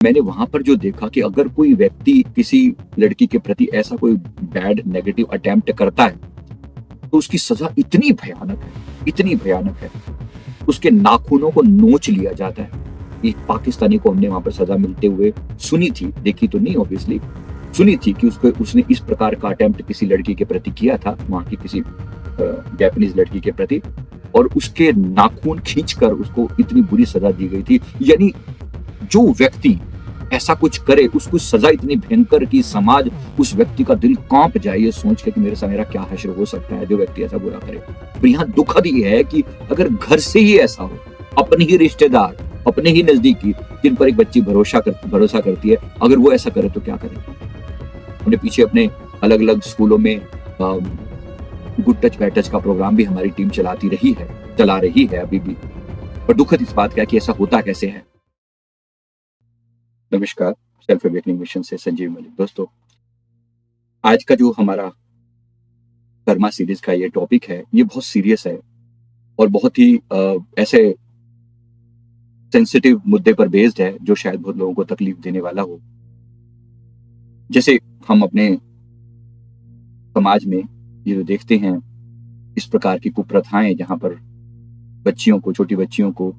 मैंने वहां पर जो देखा कि अगर कोई व्यक्ति किसी लड़की के प्रति ऐसा कोई बैड नेगेटिव अटेम्प्ट करता है तो उसकी सजा इतनी भयानक है, उसके नाखूनों को नोच लिया जाता है। एक पाकिस्तानी को हमने वहां पर सजा मिलते हुए सुनी थी, देखी तो नहीं ऑब्वियसली, सुनी थी कि उसने इस प्रकार का अटेम्प्ट किसी लड़की के प्रति किया था, वहां की किसी जापानीज लड़की के प्रति, और उसके नाखून खींचकर उसको इतनी बुरी सजा दी गई थी। यानी जो व्यक्ति ऐसा कुछ करे उसको सजा इतनी भयंकर कि समाज, उस व्यक्ति का दिल कांप जाए ये सोच के कि मेरे साथ मेरा क्या हश्र हो सकता है जो व्यक्ति ऐसा बुरा करे। पर यहाँ दुखद ये है कि अगर घर से ही ऐसा हो, अपने ही रिश्तेदार, अपने ही नजदीकी जिन पर एक बच्ची भरोसा करती है, अगर वो ऐसा करे तो क्या करे। हमने पीछे अपने अलग अलग स्कूलों में गुड टच बैड टच का प्रोग्राम भी हमारी टीम चला रही है अभी भी। पर दुखद इस बात का कि ऐसा होता कैसे है। नमस्कार, सेल्फ अवेकनिंग मिशन से संजीव मलिक। दोस्तों, आज का जो हमारा कर्मा सीरीज का ये टॉपिक है, ये बहुत सीरियस है और बहुत ही ऐसे सेंसिटिव मुद्दे पर बेस्ड है जो शायद बहुत लोगों को तकलीफ देने वाला हो। जैसे हम अपने समाज में ये जो देखते हैं, इस प्रकार की कुप्रथाएं जहां पर छोटी बच्चियों को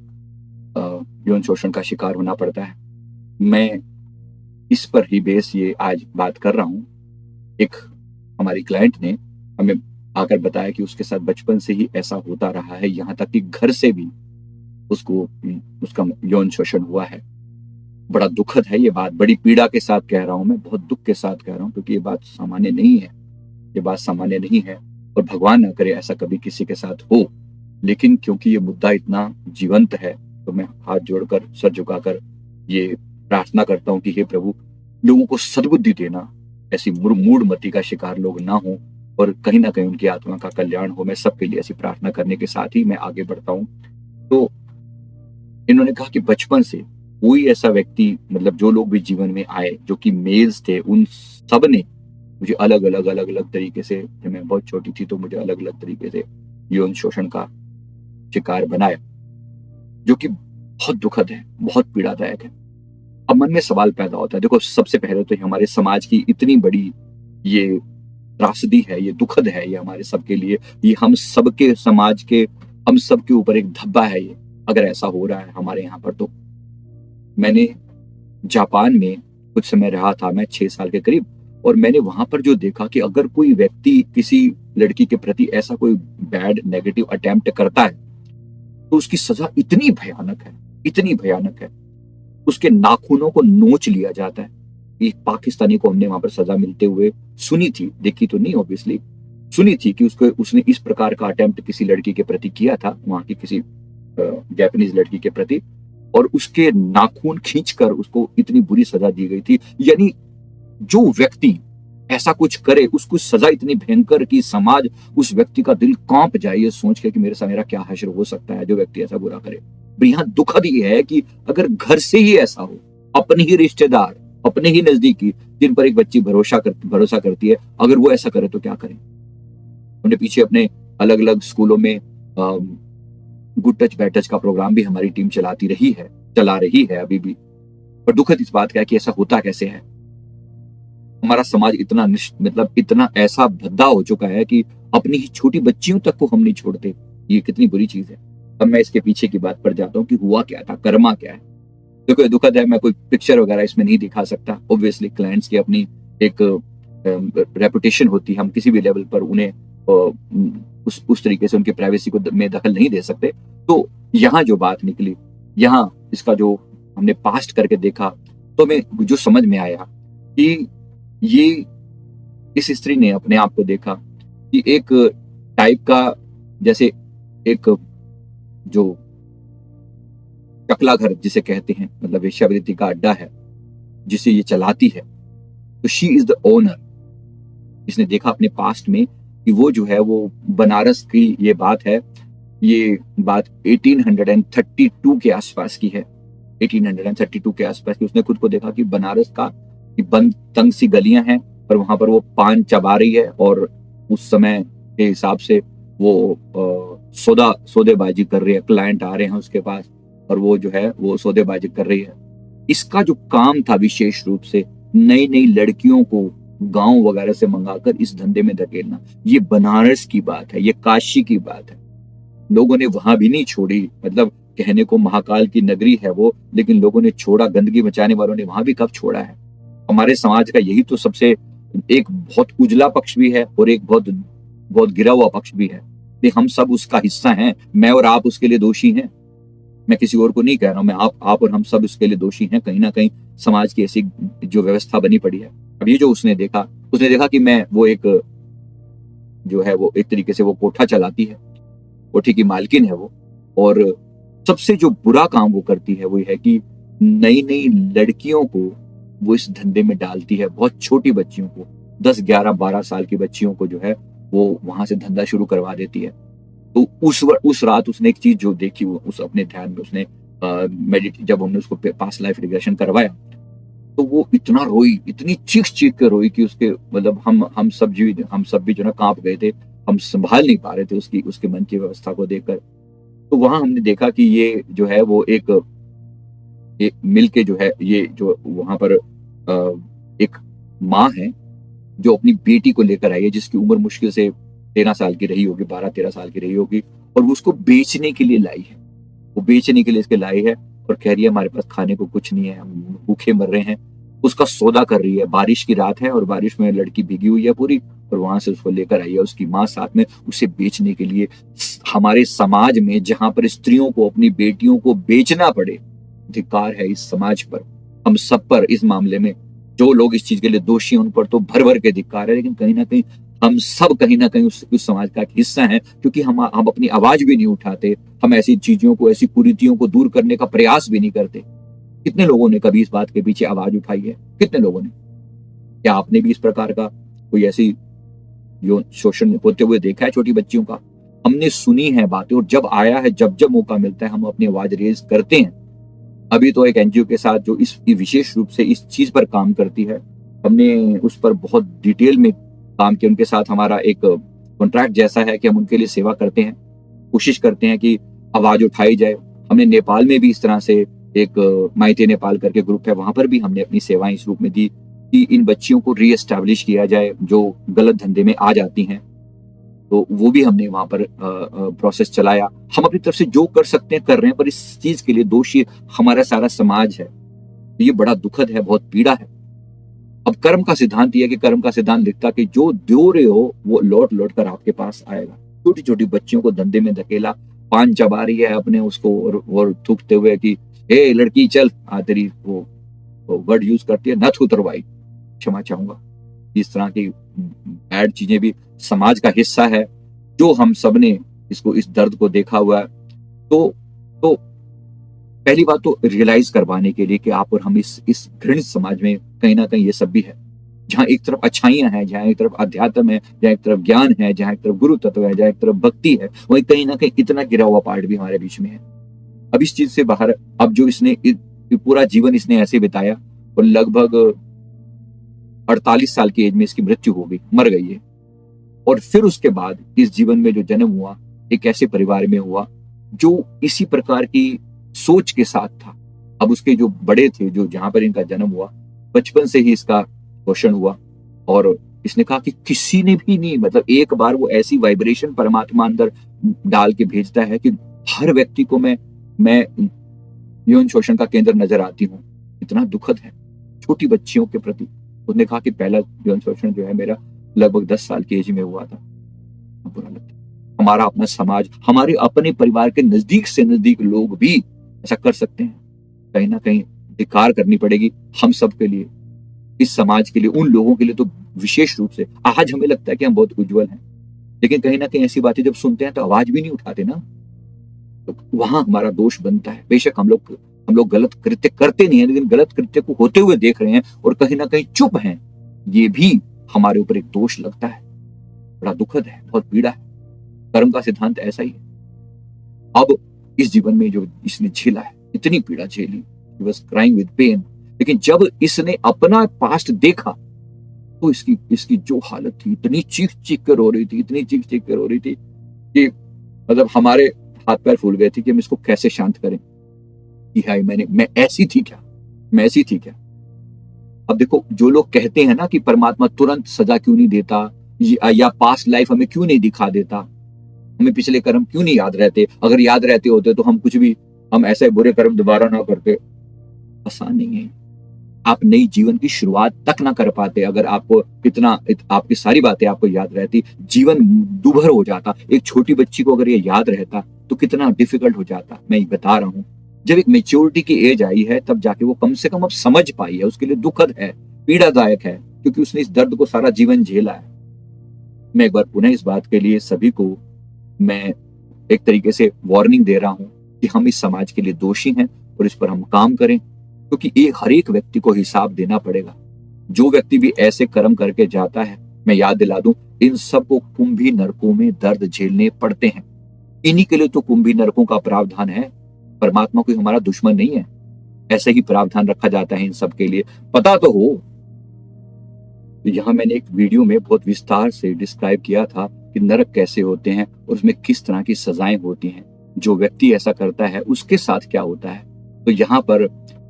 यौन शोषण का शिकार होना पड़ता है, मैं इस पर ही बेस ये आज बात कर रहा हूँ। एक हमारी क्लाइंट ने हमें आकर बताया कि उसके साथ बचपन से ही ऐसा होता रहा है, यहाँ तक कि घर से भी उसका यौन शोषण हुआ है। बड़ा दुखद है ये बात, बड़ी पीड़ा के साथ कह रहा हूँ मैं, बहुत दुख के साथ कह रहा हूँ, क्योंकि ये बात सामान्य नहीं है और भगवान ना करे ऐसा कभी किसी के साथ हो। लेकिन क्योंकि ये मुद्दा इतना जीवंत है तो मैं हाथ जोड़कर, सर झुकाकर ये प्रार्थना करता हूं कि हे प्रभु, लोगों को सद्बुद्धि देना, ऐसी मूढ़मति का शिकार लोग ना हो और कहीं ना कहीं उनकी आत्मा का कल्याण हो। मैं सबके लिए ऐसी प्रार्थना करने के साथ ही मैं आगे बढ़ता हूं। तो इन्होंने कहा कि बचपन से कोई ऐसा व्यक्ति, मतलब जो लोग भी जीवन में आए जो कि मेल्स थे, उन सब ने मुझे अलग अलग तरीके से, जब मैं बहुत छोटी थी तो मुझे अलग अलग तरीके से यौन शोषण का शिकार बनाया, जो कि बहुत दुखद है, बहुत पीड़ादायक है। अब मन में सवाल पैदा होता है। देखो, सबसे पहले तो हमारे समाज की इतनी बड़ी ये त्रासदी है, ये दुखद है, ये हमारे सबके लिए, ये हम सबके समाज के, हम सबके ऊपर एक धब्बा है ये, अगर ऐसा हो रहा है हमारे यहाँ पर। तो मैंने जापान में कुछ समय रहा था, मैं 6 साल के करीब, और मैंने वहां पर जो देखा कि अगर कोई व्यक्ति किसी लड़की के प्रति ऐसा कोई बैड नेगेटिव अटेम्प्ट करता है तो उसकी सजा इतनी भयानक है, उसके नाखूनों को नोच लिया जाता है। एक पाकिस्तानी को हमने वहां पर सजा मिलते हुए सुनी थी, देखी तो नहीं ऑब्वियसली, सुनी थी कि उसने इस प्रकार का अटेम्प्ट किसी लड़की के प्रति किया था, वहां की किसी जापानीज लड़की के प्रति, और उसके नाखून खींचकर उसको इतनी बुरी सजा दी गई थी। यानी जो व्यक्ति ऐसा कुछ करे उसको सजा इतनी भयंकर कि समाज, उस व्यक्ति का दिल कांप जाए ये सोच के कि मेरे साथ मेरा क्या हश्र हो सकता है जो व्यक्ति ऐसा बुरा करे। पर यहाँ दुखद ये है कि अगर घर से ही ऐसा हो, अपने ही रिश्तेदार, अपने ही नजदीकी जिन पर एक बच्ची भरोसा करती है, अगर वो ऐसा करे तो क्या करे। हमने पीछे अपने अलग अलग स्कूलों में गुड टच बैड टच का प्रोग्राम भी हमारी टीम चला रही है अभी भी। पर दुखद इस बात का है कि ऐसा होता कैसे है। हमारा समाज इतना ऐसा भद्दा हो चुका है कि अपनी ही छोटी बच्चियों तक को हम नहीं छोड़ते। ये कितनी बुरी चीज है। अब मैं इसके पीछे की बात पर जाता हूँ कि हुआ क्या था, कर्मा क्या है। देखो, दुखद है, मैं कोई पिक्चर वगैरह इसमें नहीं दिखा सकता। ऑब्वियसली क्लाइंट्स की अपनी एक रेपुटेशन होती है, हम किसी भी लेवल पर उन्हें उस तरीके से उनकी प्राइवेसी को में दखल नहीं दे सकते। तो यहाँ जो बात निकली, यहाँ इसका जो हमने पास्ट करके देखा, तो हमें जो समझ में आया कि ये इस स्त्री ने अपने आप को देखा कि एक टाइप का, जैसे एक जो टकला घर जिसे कहते हैं, मतलब वेश्यावृत्ति का अड्डा है जिसे ये चलाती है, तो शी इज द ओनर। इसने देखा अपने पास्ट में कि वो जो है, वो बनारस की ये बात है, ये बात 1832 के आसपास की है। 1832 के आसपास की उसने खुद को देखा कि बनारस का बंद तंग सी गलियां हैं, पर वहां पर वो पान चबा रही है और उस समय के हिसाब से वो सौदेबाजी कर रही है। क्लाइंट आ रहे हैं उसके पास और वो जो है वो सौदेबाजी कर रही है। इसका जो काम था विशेष रूप से नई नई लड़कियों को गांव वगैरह से मंगाकर इस धंधे में धकेलना, ये बनारस की बात है, ये काशी की बात है। लोगों ने वहां भी नहीं छोड़ी, मतलब कहने को महाकाल की नगरी है वो, लेकिन लोगों ने छोड़ा, गंदगी मचाने वालों ने वहां भी कब छोड़ा है। हमारे समाज का यही तो सबसे एक बहुत उजला पक्ष भी है और एक बहुत बहुत गिरा हुआ पक्ष भी है कि हम सब उसका हिस्सा हैं। मैं और आप उसके लिए दोषी हैं, मैं किसी और को नहीं कह रहा हूं, मैं आप और हम सब उसके लिए दोषी हैं। कहीं ना कहीं समाज की ऐसी जो व्यवस्था बनी पड़ी है। अब ये जो उसने देखा कि मैं वो एक जो है वो एक तरीके से वो कोठा चलाती है, कोठी की मालकिन है वो, और सबसे जो बुरा काम वो करती है वो ये है कि नई नई लड़कियों को वो इस धंधे में डालती है, बहुत छोटी बच्चियों को, 10 11 12 साल की बच्चियों को जो है वो वहां से धंधा शुरू करवा देती है। तो उस रात उसने एक चीज जो देखी, वो उस अपने ध्यान में उसने जब हमने उसको पास्ट लाइफ रिग्रेशन करवाया, तो वो इतना रोई, इतनी चीख चीख कर रोई कि उसके मतलब हम सब भी जो ना कांप गए थे, हम संभाल नहीं पा रहे थे उसके मन की व्यवस्था को देखकर। तो वहां हमने देखा कि ये जो है वो एक मिल के जो है, ये जो वहां पर एक माँ है जो अपनी बेटी को लेकर आई है, जिसकी उम्र मुश्किल से 13 साल की रही होगी, 12-13 साल की रही होगी, और वो उसको बेचने के लिए लाई है। वो बेचने के लिए इसके लाई है और कह रही है हमारे पास खाने को कुछ नहीं है, हम भूखे मर रहे हैं। उसका सौदा कर रही है, बारिश की रात है और बारिश में लड़की भीगी हुई है पूरी, और वहां से उसको लेकर आई है उसकी माँ साथ में, उसे बेचने के लिए। हमारे समाज में जहां पर स्त्रियों को, अपनी बेटियों को बेचना पड़े, धिक्कार है इस समाज पर, हम सब पर। इस मामले में जो लोग इस चीज के लिए दोषी हैं उन पर तो भर भर के धिक्कार है, लेकिन कहीं ना कहीं हम सब कहीं ना कहीं उस समाज का एक हिस्सा हैं, क्योंकि हम अपनी आवाज भी नहीं उठाते, हम ऐसी चीजों को, ऐसी कुरीतियों को दूर करने का प्रयास भी नहीं करते। कितने लोगों ने कभी इस बात के पीछे आवाज उठाई है? कितने लोगों ने? क्या आपने भी इस प्रकार का कोई ऐसी यौन शोषण होते हुए देखा है छोटी बच्चियों का? हमने सुनी है बातें, और जब आया है, जब जब मौका मिलता है हम अपनी आवाज रेज करते हैं। अभी तो एक एनजीओ के साथ जो इस विशेष रूप से इस चीज पर काम करती है, हमने उस पर बहुत डिटेल में काम किया। उनके साथ हमारा एक कॉन्ट्रैक्ट जैसा है कि हम उनके लिए सेवा करते हैं, कोशिश करते हैं कि आवाज उठाई जाए। हमने नेपाल में भी इस तरह से एक माइते नेपाल करके ग्रुप है, वहां पर भी हमने अपनी सेवाएं इस रूप में दी कि इन बच्चियों को रीएस्टैब्लिश किया जाए जो गलत धंधे में आ जाती हैं। तो वो भी हमने वहां पर प्रोसेस चलाया। हम अपनी तरफ से जो कर सकते हैं कर रहे हैं, पर इस चीज के लिए दोषी हमारा सारा समाज है। तो ये बड़ा दुखद है, बहुत पीड़ा है। अब कर्म का सिद्धांत यह है कि कर्म का सिद्धांत लिखता कि जो दो रहे हो वो लौट लौट कर आपके पास आएगा। छोटी छोटी बच्चियों को धंधे में धकेला, पान चबा रही है अपने उसको और थूकते हुए कि हे लड़की चल, तेरी वो वर्ड यूज करती है, नथ उतरवाई। क्षमा चाहूंगा, इस तरह की बैड चीजें भी समाज का हिस्सा है, जो हम सब ने इस दर्द को देखा हुआ है। तो पहली बात तो रियलाइज करवाने के लिए कि आप और हम इस घृणित समाज में कहीं ना कहीं ये सब भी है, जहाँ एक तरफ अच्छाइयां हैं, जहाँ एक तरफ अध्यात्म है, जहाँ एक तरफ ज्ञान है, जहाँ एक तरफ गुरु तत्व है, जहाँ एक तरफ भक्ति है, वहीं कहीं ना कहीं इतना गिरा हुआ पार्ट भी हमारे बीच में है। अब इस चीज से बाहर, अब जो इसने पूरा जीवन इसने ऐसे बिताया और लगभग 48 साल की एज में इसकी मृत्यु हो गई, मर गई है। और फिर उसके बाद इस जीवन में जो जन्म हुआ, एक ऐसे परिवार में हुआ जो इसी प्रकार की सोच के साथ था। अब उसके जो बड़े थे, जो जहां पर इनका जन्म हुआ, बचपन से ही इसका पोषण हुआ, और इसने कहा कि किसी ने भी नहीं, मतलब एक बार वो ऐसी वाइब्रेशन परमात्मा अंदर डाल के भेजता है कि हर व्यक्ति को मैं यौन शोषण का केंद्र नजर आती हूँ। इतना दुखद है छोटी बच्चियों के प्रति। उसने कहा कि पहला यौन शोषण जो है मेरा लगभग 10 साल की एज में हुआ था। बुरा लगता है। हमारा अपना समाज, हमारे अपने परिवार के नजदीक से नजदीक लोग भी ऐसा कर सकते हैं। कहीं ना कहीं धिक्कार करनी पड़ेगी हम सब के लिए, इस समाज के लिए, उन लोगों के लिए तो विशेष रूप से। आज हमें लगता है कि हम बहुत उज्जवल हैं, लेकिन कहीं ना कहीं ऐसी बातें जब सुनते हैं तो आवाज भी नहीं उठाते ना, तो वहां हमारा दोष बनता है। बेशक हम लोग गलत कृत्य करते नहीं है, लेकिन गलत कृत्य को होते हुए देख रहे हैं और कहीं ना कहीं चुप हैं, ये भी हमारे ऊपर एक दोष लगता है। बड़ा दुखद है, बहुत पीड़ा है। कर्म का सिद्धांत ऐसा ही है। अब इस जीवन में जो इसने झेला है, इतनी पीड़ा झेली, he was crying with pain, लेकिन जब इसने अपना पास्ट देखा तो इसकी जो हालत थी, इतनी चीख चीख कर रो रही थी, इतनी चीख चीख कर रो रही थी कि मतलब हमारे हाथ पैर फूल गए थे कि हम इसको कैसे शांत करें। कि हाय मैं ऐसी थी क्या? मैं ऐसी थी क्या? अब देखो, जो लोग कहते हैं ना कि परमात्मा तुरंत सजा क्यों नहीं देता, या पास्ट लाइफ हमें क्यों नहीं दिखा देता, हमें पिछले कर्म क्यों नहीं याद रहते, अगर याद रहते होते तो हम कुछ भी, हम ऐसे बुरे कर्म दोबारा ना करते। आसान नहीं है। आप नई जीवन की शुरुआत तक ना कर पाते अगर आपको आपकी सारी बातें आपको याद रहती, जीवन दुभर हो जाता। एक छोटी बच्ची को अगर ये याद रहता तो कितना डिफिकल्ट हो जाता। मैं ये बता रहा हूँ, जब एक मेच्योरिटी की एज आई है तब जाके वो कम से कम अब समझ पाई है। उसके लिए दुखद है, पीड़ादायक है, क्योंकि उसने इस दर्द को सारा जीवन झेला है। मैं एक बार पुनः इस बात के लिए सभी को मैं एक तरीके से वार्निंग दे रहा हूं कि हम इस समाज के लिए दोषी हैं और इस पर हम काम करें, क्योंकि हर एक व्यक्ति को हिसाब देना पड़ेगा। जो व्यक्ति भी ऐसे कर्म करके जाता है, मैं याद दिला दूं, इन सबको कुंभी नरकों में दर्द झेलने पड़ते हैं। इन्हीं के लिए तो कुंभी नरकों का प्रावधान है। परमात्मा कोई हमारा दुश्मन नहीं है, ऐसे ही प्रावधान रखा जाता है इन सब के लिए, पता तो हो। तो यहाँ मैंने एक वीडियो में बहुत विस्तार से डिस्क्राइब किया था कि नरक कैसे होते हैं और उसमें किस तरह की सजाएं होती हैं। जो व्यक्ति ऐसा करता है उसके साथ क्या होता है। तो यहाँ पर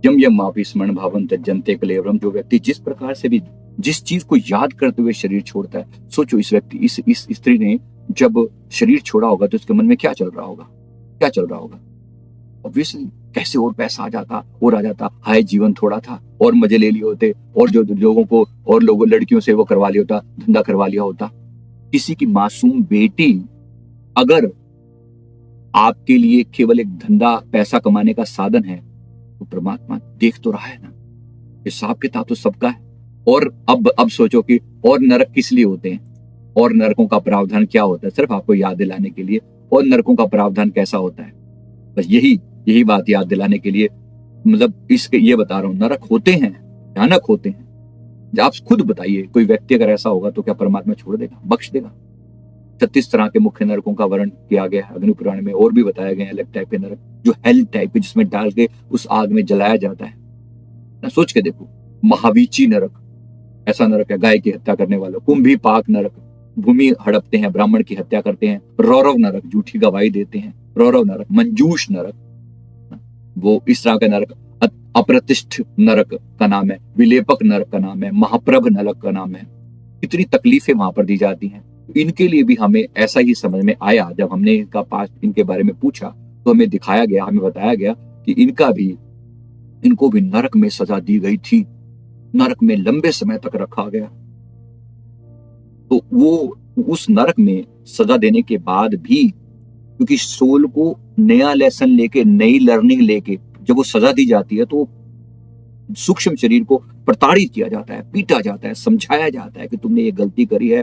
यम यम मापी स्मरण भावन तज्जन्ते कलेवरम, जो व्यक्ति जिस प्रकार से भी जिस चीज को याद करते हुए शरीर छोड़ता है, सोचो इस व्यक्ति इस स्त्री ने जब शरीर छोड़ा होगा तो उसके मन में क्या चल रहा होगा, क्या चल रहा होगा। ऑब्वियसली कैसे और पैसा आ जाता, हाय जीवन थोड़ा था और मजे ले लिए होते, और जो लोगों को और लोगों लड़कियों से वो करवा लिया होता, धंधा करवा लिया होता। किसी की मासूम बेटी अगर आपके लिए केवल एक धंधा पैसा कमाने का साधन है तो परमात्मा देख तो रहा है ना, हिसाब किताब तो सबका है। और अब सोचो कि और नरक किस लिए होते हैं, और नरकों का प्रावधान क्या होता है, सिर्फ आपको याद दिलाने के लिए। और नरकों का प्रावधान कैसा होता है, बस यही बात याद दिलाने के लिए, मतलब इसके ये बता रहा हूं, नरक होते हैं, भयानक होते हैं। आप खुद बताइए, कोई व्यक्ति अगर ऐसा होगा तो क्या परमात्मा छोड़ देगा, बख्श देगा? 36 तरह के मुख्य नरकों का वर्णन किया गया है अग्नि पुराण में, और भी बताया गया अलग टाइप के नरक, जो हेल टाइप के, जिसमें डाल के उस आग में जलाया जाता है ना। सोच के देखो, महावीची नरक ऐसा नरक है, गाय की हत्या करने वाला। कुंभी पाक नरक, भूमि हड़पते हैं, ब्राह्मण की हत्या करते हैं। रौरव नरक, झूठी गवाही देते हैं, रौरव नरक। मंजूष नरक, वो इस तरह का नरक। अप्रतिष्ठ नरक का नाम है, विलेपक नरक का नाम है, महाप्रभ नरक का नाम है। कितनी तकलीफें वहां पर दी जाती हैं। इनके लिए भी हमें ऐसा ही समझ में आया, जब हमने इनके बारे में पूछा तो हमें दिखाया गया, हमें बताया गया कि इनको भी नरक में सजा दी गई थी, नरक में लंबे समय तक रखा गया। तो वो उस नरक में सजा देने के बाद भी, क्योंकि सोल को नया लेसन लेके, नई लर्निंग लेके जब वो सजा दी जाती है तो सूक्ष्म शरीर को प्रताड़ित किया जाता है, पीटा जाता है, समझाया जाता है कि तुमने ये गलती करी है,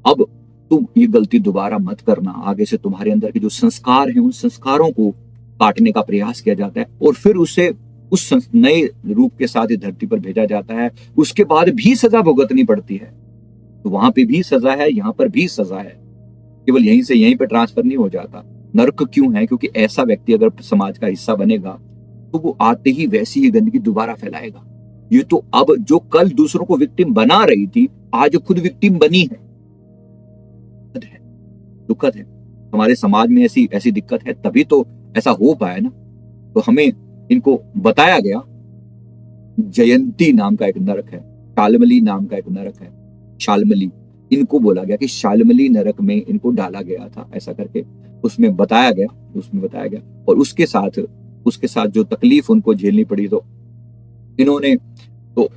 अब तुम ये गलती दोबारा मत करना। आगे से तुम्हारे अंदर के जो संस्कार हैं उन संस्कारों को काटने का प्रयास किया जाता है, और फिर उसे उस नए रूप के साथ इस धरती पर भेजा जाता है। उसके बाद भी सजा भुगतनी पड़ती है। तो वहां पे भी सजा है, यहाँ पर भी सजा है, केवल यहीं से यहीं पे ट्रांसफर नहीं हो जाता। नरक क्यों है? क्योंकि ऐसा व्यक्ति अगर समाज का हिस्सा बनेगा तो वो आते ही वैसी ही गंदगी दोबारा फैलाएगा। ये तो अब जो कल दूसरों को विक्टिम बना रही थी, आज खुद विक्टिम बनी है। दुखद है। हमारे समाज में ऐसी दिक्कत है, तभी तो ऐसा हो पाया ना। तो हमें इनको बताया गया, जयंती नाम का एक नरक है, शालमली नाम का एक नरक है, शालमली। इनको बोला गया कि शालमली नरक में इनको डाला गया था, ऐसा करके उसमें बताया गया। और उसके साथ जो तकलीफ उनको झेलनी पड़ी, तो इन्होंने तो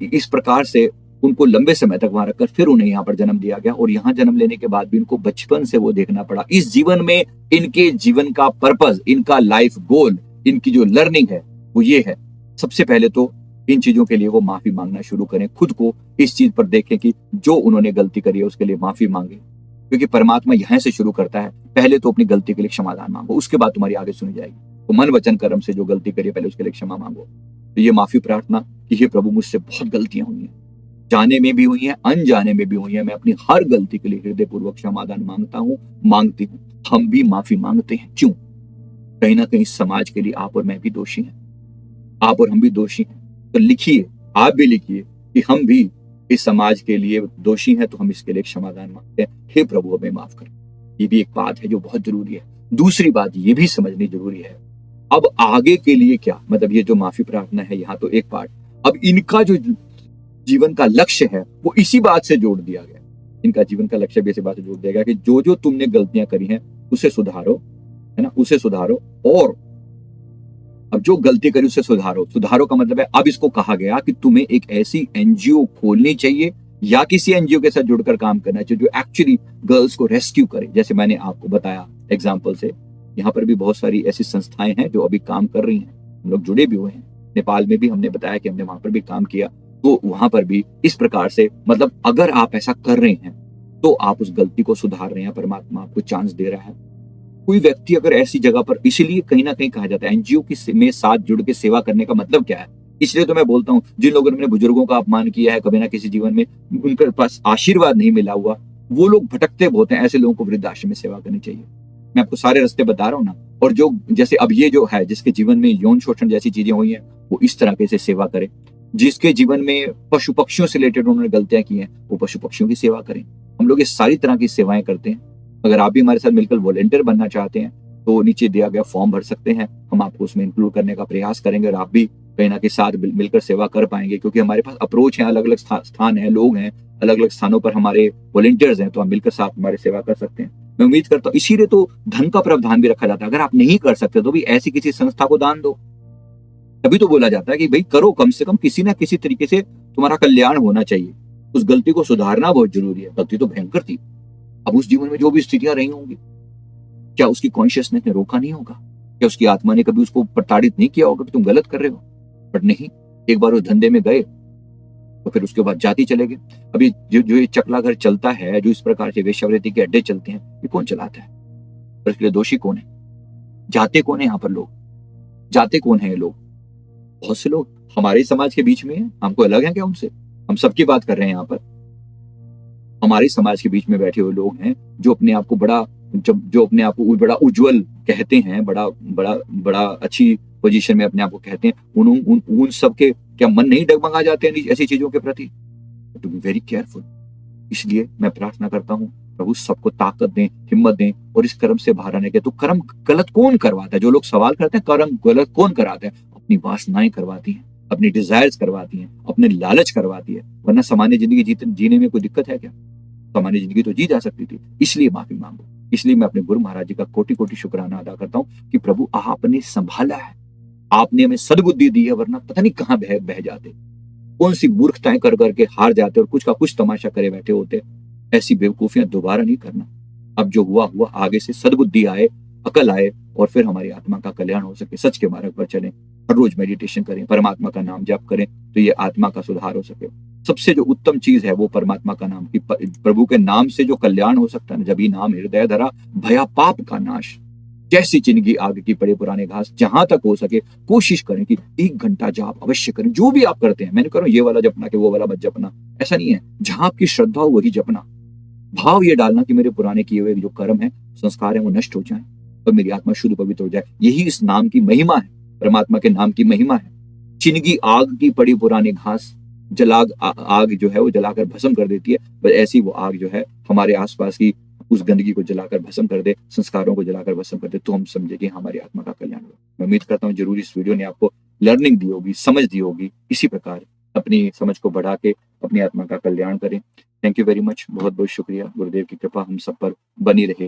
इस प्रकार से उनको लंबे समय तक वहां रखकर फिर उन्हें यहाँ पर जन्म दिया गया। और यहाँ जन्म लेने के बाद भी इनको बचपन से वो देखना पड़ा। इस जीवन में इनके जीवन का पर्पस, इनका लाइफ गोल, इनकी जो लर्निंग है वो ये है। सबसे पहले तो इन चीजों के लिए वो माफी मांगना शुरू करें, खुद को इस चीज पर देखें कि जो उन्होंने गलती करी है उसके लिए माफी मांगे, क्योंकि परमात्मा यहाँ से शुरू करता है। पहले तो अपनी गलती के लिए क्षमादान मांगो, उसके बाद तुम्हारी आगे सुनी जाएगी। तो मन वचन कर्म से जो गलती करी है पहले उसके लिए क्षमा मांगो। तो ये माफी प्रार्थना कि हे प्रभु, मुझसे बहुत गलतियां हुई हैं, जाने में भी हुई हैं, अनजाने में भी हुई हैं। मैं अपनी हर गलती के लिए हृदय पूर्वक क्षमादान मांगती हूँ। हम भी माफी मांगते हैं। क्यों? कहीं ना कहीं समाज के लिए आप और मैं भी दोषी हैं, आप और हम भी दोषी हैं। तो लिखिए, आप भी लिखिए कि हम भी इस समाज के लिए दोषी हैं, तो हम इसके लिए क्षमादान मांगते हैं। हे प्रभु, हमें माफ कर। ये भी एक बात है जो बहुत जरूरी है। दूसरी बात ये भी समझनी जरूरी है, अब आगे के लिए क्या, मतलब ये जो माफी प्रार्थना है यहाँ तो एक पार्ट, अब इनका जो जीवन का लक्ष्य है वो इसी बात से जोड़ दिया गया। इनका जीवन का लक्ष्य भी इसी बात से जोड़ दिया गया कि जो जो तुमने गलतियां करी हैं उसे सुधारो, है ना, उसे सुधारो। और अब जो गलती करी उसे सुधारो। सुधारो का मतलब है अब इसको कहा गया कि तुम्हें एक ऐसी एनजीओ खोलनी चाहिए या किसी एनजीओ के साथ जुड़कर काम करना चाहिए जो एक्चुअली गर्ल्स को रेस्क्यू करे। जैसे मैंने आपको बताया एग्जाम्पल से, यहाँ पर भी बहुत सारी ऐसी संस्थाएं हैं जो अभी काम कर रही हैं, हम लोग जुड़े भी हुए हैं। नेपाल में भी हमने बताया कि हमने वहां पर भी काम किया, तो वहां पर भी इस प्रकार से, मतलब अगर आप ऐसा कर रहे हैं तो आप उस गलती को सुधार रहे हैं, परमात्मा आपको चांस दे रहा है। कोई व्यक्ति अगर ऐसी जगह पर, इसीलिए कहीं ना कहीं कहा जाता है एनजीओ की में साथ जुड़ के सेवा करने का मतलब क्या है। इसलिए तो मैं बोलता हूँ जिन लोगों ने अपने बुजुर्गों का अपमान किया है कभी ना किसी जीवन में, उनके पास आशीर्वाद नहीं मिला हुआ, वो लोग भटकते बहुत हैं, ऐसे लोगों को वृद्धाश्रम में सेवा करनी चाहिए। मैं आपको सारे रास्ते बता रहा हूँ ना। और जो जैसे अब ये जो है जिसके जीवन में यौन शोषण जैसी चीजें हुई हैं, वो इस तरह से सेवा करे। जिसके जीवन में पशु पक्षियों से रिलेटेड उन्होंने गलतियां की हैं, वो पशु पक्षियों की सेवा करें। हम लोग ये सारी तरह की सेवाएं करते हैं। अगर आप भी हमारे साथ मिलकर वॉलेंटियर बनना चाहते हैं तो नीचे दिया गया फॉर्म भर सकते हैं, हम आपको उसमें इंक्लूड करने का प्रयास करेंगे और आप भी कहीं ना कहीं साथ मिलकर सेवा कर पाएंगे। क्योंकि हमारे पास अप्रोच है, अलग अलग स्थान है, लोग हैं, अलग अलग स्थानों पर हमारे वॉलेंटियर्स हैं, तो आप मिलकर साथ हमारी सेवा कर सकते हैं। मैं उम्मीद करता हूँ, इसीलिए तो धन का प्रावधान भी रखा जाता है। अगर आप नहीं कर सकते तो भी ऐसी किसी संस्था को दान दो। तभी तो बोला जाता है कि भाई करो, कम से कम किसी ना किसी तरीके से तुम्हारा कल्याण होना चाहिए। उस गलती को सुधारना बहुत जरूरी है। गलती तो भयंकर थी, अब उस जीवन में जो भी स्थितियां रही होंगी, क्या उसकी कॉन्शियसनेस ने रोका नहीं होगा? क्या उसकी आत्मा ने कभी उसको प्रताड़ित नहीं किया होगा कि तुम गलत कर रहे हो? बट नहीं, एक बार उस धंधे में गए तो फिर उसके बाद जाति चले गए। अभी जो ये चकला घर चलता है, जो इस प्रकार से वेश्यावृत्ति के अड्डे चलते हैं, ये कौन चलाता है और इसके लिए दोषी कौन है? जाते कौन है यहाँ पर? लोग जाते कौन है? ये लोग, बहुत से लोग हमारे समाज के बीच में है, हमको अलग है क्या उनसे? हम सबकी बात कर रहे हैं यहाँ पर। हमारे समाज के बीच में बैठे हुए लोग हैं जो अपने आप को बड़ा, जो अपने आप को बड़ा उज्जवल कहते हैं, बड़ा बड़ा बड़ा अच्छी पोजीशन में अपने आप को कहते हैं, उन सबके क्या मन नहीं डगमगा जाते हैं ऐसी चीजों के प्रति? To be very careful. इसलिए मैं प्रार्थना करता हूँ प्रभु सबको ताकत दें, हिम्मत दें और इस कर्म से बाहर आने के। तो कर्म गलत कौन करवाता है? जो लोग सवाल करते हैं कर्म गलत कौन कराते हैं, अपनी वासनाएं करवाती हैं, अपनी डिजायर्स करवाती हैं, अपने लालच करवाती है। वरना सामान्य जिंदगी जीने में कोई दिक्कत है क्या? सामान्य जिंदगी तो जी जा सकती थी। इसलिए माफी मांगो। इसलिए मैं अपने गुरु महाराज जी का कोटि कोटि शुक्राना अदा करता हूँ कि प्रभु आपने संभाला है, आपने हमें सद्बुद्धि दी है, वरना पता नहीं कहाँ बह जाते, कौन सी मूर्खताएं कर करके हार जाते और कुछ का कुछ तमाशा करे बैठे होते। ऐसी बेवकूफियां दोबारा नहीं करना। अब जो हुआ हुआ, आगे से सद्बुद्धि आए, अकल आए और फिर हमारी आत्मा का कल्याण हो सके। सच के मार्ग पर चलें, हर रोज मेडिटेशन करें, परमात्मा का नाम जाप करें तो ये आत्मा का सुधार हो सके। सबसे जो उत्तम चीज है वो परमात्मा का नाम, की प्रभु के नाम से जो कल्याण हो सकता है, जब ही नाम हृदय धरा भया पाप का नाश। जैसी जिंदगी आग की पड़े पुराने घास, जहां तक हो सके कोशिश करें कि 1 घंटा जाप अवश्य करें। जो भी आप करते हैं, मैंने कह रहा हूं ये वाला जपना कि वो वाला मत जपना, ऐसा नहीं है। जहां आपकी श्रद्धा हो वही जपना। भाव ये डालना कि मेरे पुराने किए हुए जो कर्म है, संस्कार है, वो नष्ट हो जाए और मेरी आत्मा शुद्ध पवित्र हो जाए। यही इस नाम की महिमा है, परमात्मा के नाम की महिमा है। जिंदगी आग की पड़ी पुरानी घास, आग जो है वो जलाकर भस्म कर देती है, बस ऐसी वो आग जो है हमारे आसपास की उस गंदगी को जलाकर भस्म कर दे, संस्कारों को जलाकर भस्म कर दे, तो हम समझे कि हमारी आत्मा का कल्याण हो। मैं उम्मीद करता हूँ जरूर इस वीडियो ने आपको लर्निंग दी होगी, समझ दी होगी। इसी प्रकार अपनी समझ को बढ़ा के अपनी आत्मा का कल्याण करें। थैंक यू वेरी मच, बहुत बहुत शुक्रिया। गुरुदेव की कृपा हम सब पर बनी रहे।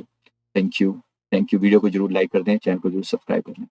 Thank you, thank you. Video को जरूर लाइक कर दें, चैनल को जरूर सब्सक्राइब कर लें।